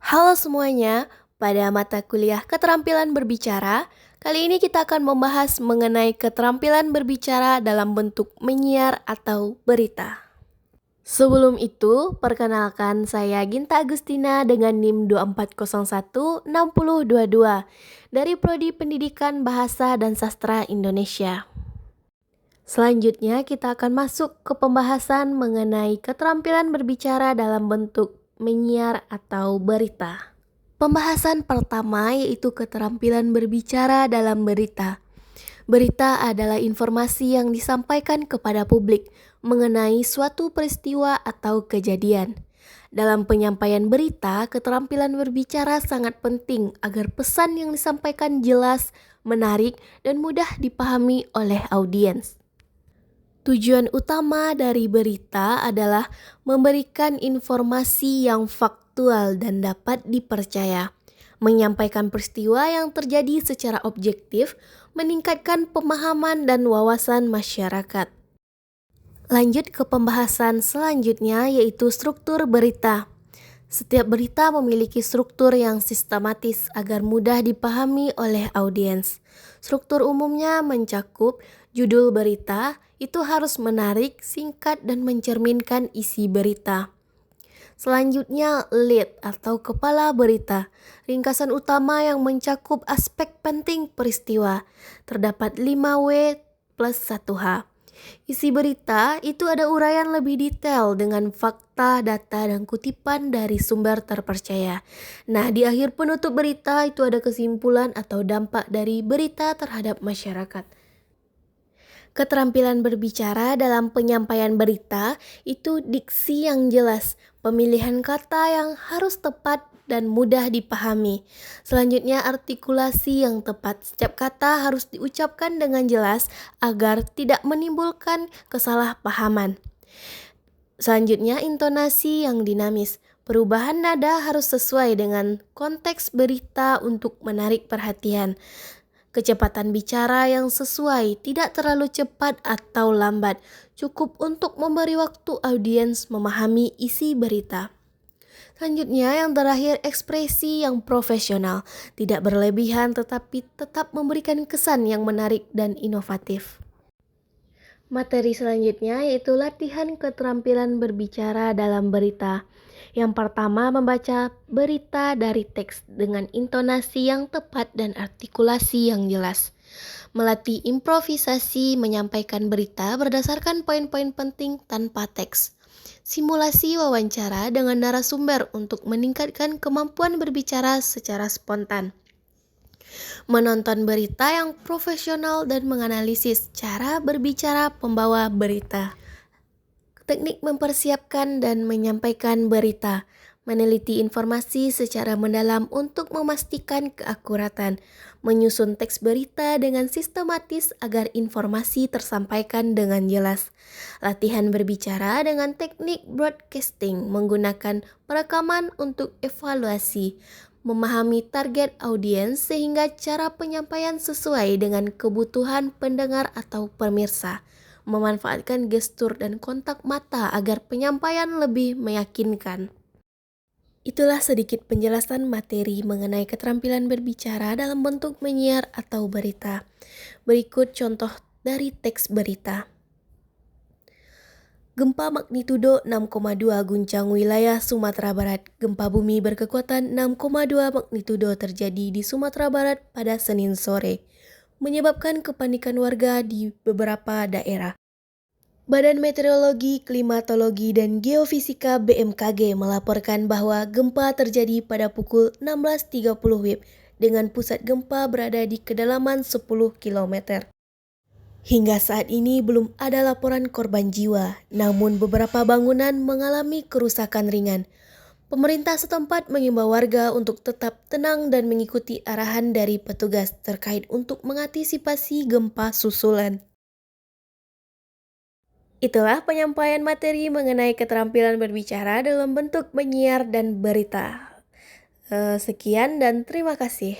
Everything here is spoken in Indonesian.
Halo semuanya, pada mata kuliah keterampilan berbicara, kali ini kita akan membahas mengenai keterampilan berbicara dalam bentuk menyiar atau berita. Sebelum itu, perkenalkan saya Ginta Agustina dengan NIM 24016022 dari Prodi Pendidikan Bahasa dan Sastra Indonesia. Selanjutnya kita akan masuk ke pembahasan mengenai keterampilan berbicara dalam bentuk menyiar atau berita. Pembahasan pertama yaitu keterampilan berbicara dalam berita. Berita adalah informasi yang disampaikan kepada publik mengenai suatu peristiwa atau kejadian. Dalam penyampaian berita, keterampilan berbicara sangat penting agar pesan yang disampaikan jelas, menarik, dan mudah dipahami oleh audiens. Tujuan utama dari berita adalah memberikan informasi yang faktual dan dapat dipercaya, menyampaikan peristiwa yang terjadi secara objektif, meningkatkan pemahaman dan wawasan masyarakat. Lanjut ke pembahasan selanjutnya yaitu struktur berita. Setiap berita memiliki struktur yang sistematis agar mudah dipahami oleh audiens. Struktur umumnya mencakup judul berita, itu harus menarik, singkat, dan mencerminkan isi berita. Selanjutnya, lead atau kepala berita, ringkasan utama yang mencakup aspek penting peristiwa. Terdapat 5W plus 1H. Isi berita itu ada uraian lebih detail dengan fakta, data, dan kutipan dari sumber terpercaya. Nah, di akhir penutup berita itu ada kesimpulan atau dampak dari berita terhadap masyarakat. Keterampilan berbicara dalam penyampaian berita itu diksi yang jelas, pemilihan kata yang harus tepat dan mudah dipahami. Selanjutnya artikulasi yang tepat. Setiap kata harus diucapkan dengan jelas agar tidak menimbulkan kesalahpahaman. Selanjutnya intonasi yang dinamis. Perubahan nada harus sesuai dengan konteks berita untuk menarik perhatian. Kecepatan bicara yang sesuai, tidak terlalu cepat atau lambat, cukup untuk memberi waktu audiens memahami isi berita. Selanjutnya yang terakhir ekspresi yang profesional, tidak berlebihan tetapi tetap memberikan kesan yang menarik dan inovatif. Materi selanjutnya yaitu latihan keterampilan berbicara dalam berita. Yang pertama, membaca berita dari teks dengan intonasi yang tepat dan artikulasi yang jelas. Melatih improvisasi menyampaikan berita berdasarkan poin-poin penting tanpa teks. Simulasi wawancara dengan narasumber untuk meningkatkan kemampuan berbicara secara spontan. Menonton berita yang profesional dan menganalisis cara berbicara pembawa berita. Teknik mempersiapkan dan menyampaikan berita, meneliti informasi secara mendalam untuk memastikan keakuratan, menyusun teks berita dengan sistematis agar informasi tersampaikan dengan jelas. Latihan berbicara dengan teknik broadcasting menggunakan perekaman untuk evaluasi, memahami target audiens sehingga cara penyampaian sesuai dengan kebutuhan pendengar atau pemirsa. Memanfaatkan gestur dan kontak mata agar penyampaian lebih meyakinkan. Itulah sedikit penjelasan materi mengenai keterampilan berbicara dalam bentuk menyiar atau berita. Berikut contoh dari teks berita. Gempa magnitudo 6,2 guncang wilayah Sumatera Barat. Gempa bumi berkekuatan 6,2 magnitudo terjadi di Sumatera Barat pada Senin sore, menyebabkan kepanikan warga di beberapa daerah. Badan Meteorologi, Klimatologi, dan Geofisika BMKG melaporkan bahwa gempa terjadi pada pukul 16.30 WIB dengan pusat gempa berada di kedalaman 10 km. Hingga saat ini belum ada laporan korban jiwa, namun beberapa bangunan mengalami kerusakan ringan. Pemerintah setempat mengimbau warga untuk tetap tenang dan mengikuti arahan dari petugas terkait untuk mengantisipasi gempa susulan. Itulah penyampaian materi mengenai keterampilan berbicara dalam bentuk menyiar dan berita. Sekian dan terima kasih.